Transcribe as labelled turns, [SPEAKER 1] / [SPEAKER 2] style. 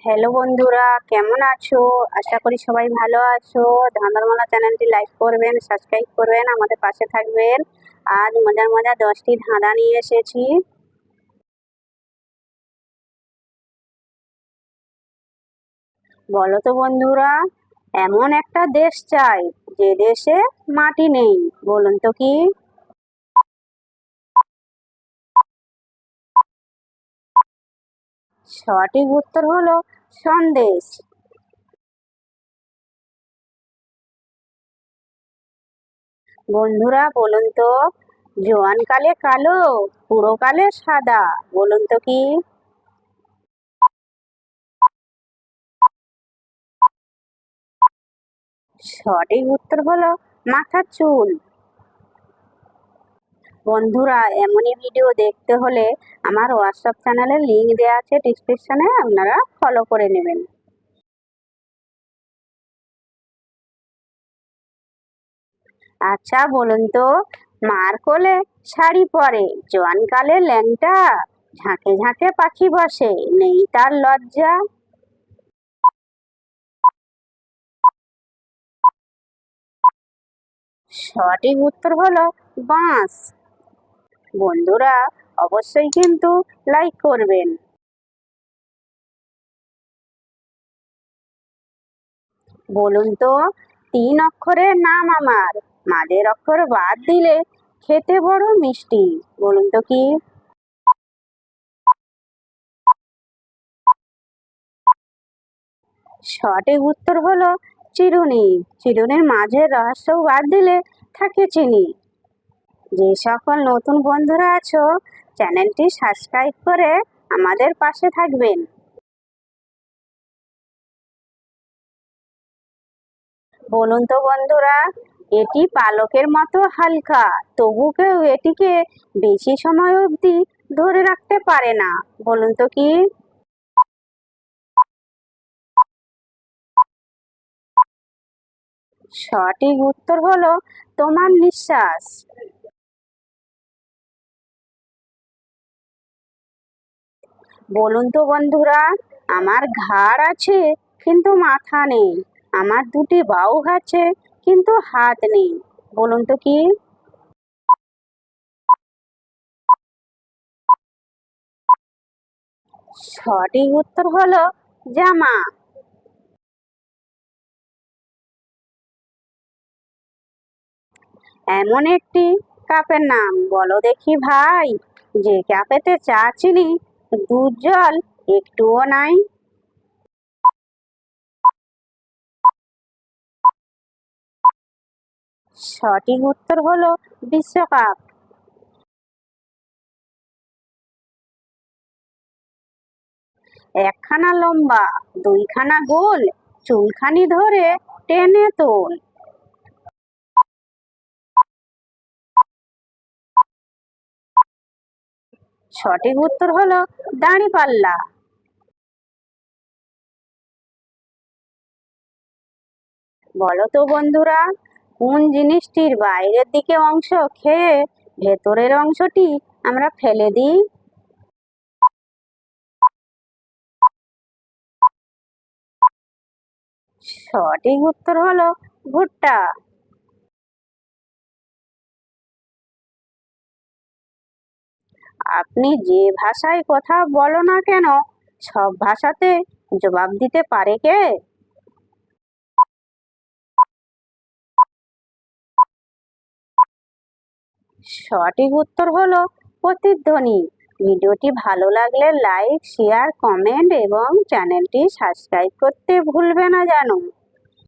[SPEAKER 1] Hello বন্ধুরা, কেমন আছো? আশা করি সবাই ভালো আছো। ধাঁধারমালা চ্যানেলটি লাইক করবেন, সাবস্ক্রাইব করবেন, আমাদের পাশে থাকবেন। আজ মজার মজার 10টি ধাঁধা নিয়ে এসেছি। বলো তো বন্ধুরা, এমন একটা দেশ চাই যে দেশে মাটি নেই, বলুন তো কি? সঠিক উত্তর হলো সন্দেশ। বন্ধুরা বলুন তো, জোয়ানকালে কালো, বুড়োকালে সাদা, বলুন তো কি? সঠিক উত্তর হলো মাথার চুল। বন্ধুরা, এমনই ভিডিও দেখতে হলে আমার হোয়াটসঅ্যাপ চ্যানেলের লিংক দেওয়া আছে ডিসক্রিপশনে, আপনারা ফলো করে নেবেন। আচ্ছা বলুন তো, মার কোলে শাড়ি পরে, জোয়ানকালে ল্যাংটা, ঝাঁকে ঝাঁকে পাখি বসে, নেই তার লজ্জা। সঠিক উত্তর হলো বাঁশ। বন্ধুরা অবশ্যই কিন্তু লাইক করবেন। বলুন তো, 3 অক্ষরের নাম আমার, মাঝের অক্ষর বাদ দিলে খেতে বড় মিষ্টি, বলুন তো কি? সঠিক উত্তর হলো চিরুনি। চিরুনির মাঝের রহস্য বাদ দিলে থাকে চিনি। যে সকল নতুন বন্ধুরা আছো, চ্যানেলটি সাবস্ক্রাইব করে আমাদের পাশে থাকবেন। বলুন তো বন্ধুরা, এটি পালকের মতো হালকা, তবু কেউ এটিকে বেশি সময় অবধি ধরে রাখতে পারে না, বলুন তো কি? সঠিক উত্তর হলো তোমার নিঃশ্বাস। বলুন তো বন্ধুরা, আমার ঘাড় আছে কিন্তু মাথা নেই, আমার 2টি বাহু আছে কিন্তু হাত নেই, বলুন তো কি? সঠিক উত্তর হলো জামা। এমন একটি কাপের নাম বলো দেখি ভাই, যে কাপেতে চা চিনি দুধ জল একটুও নাই। সঠিক উত্তর হলো বিশ্বকাপ। একখানা লম্বা, 2খানা গোল, চুলখানি ধরে টেনে তোল। সঠিক উত্তর হলো দাঁড়িপাল্লা। বলো তো বন্ধুরা, কোন জিনিসটির বাইরের দিকে অংশ খেয়ে ভেতরের অংশটি আমরা ফেলে দিই? সঠিক উত্তর হলো ভুট্টা। আপনি যে ভাষায় কথা বলো না কেন, সব ভাষাতে জবাব দিতে পারে কে? সঠিক উত্তর হলো প্রতিধ্বনি। ভিডিওটি ভালো লাগলে লাইক, শেয়ার, কমেন্ট এবং চ্যানেলটি সাবস্ক্রাইব করতে ভুলবে না যেন।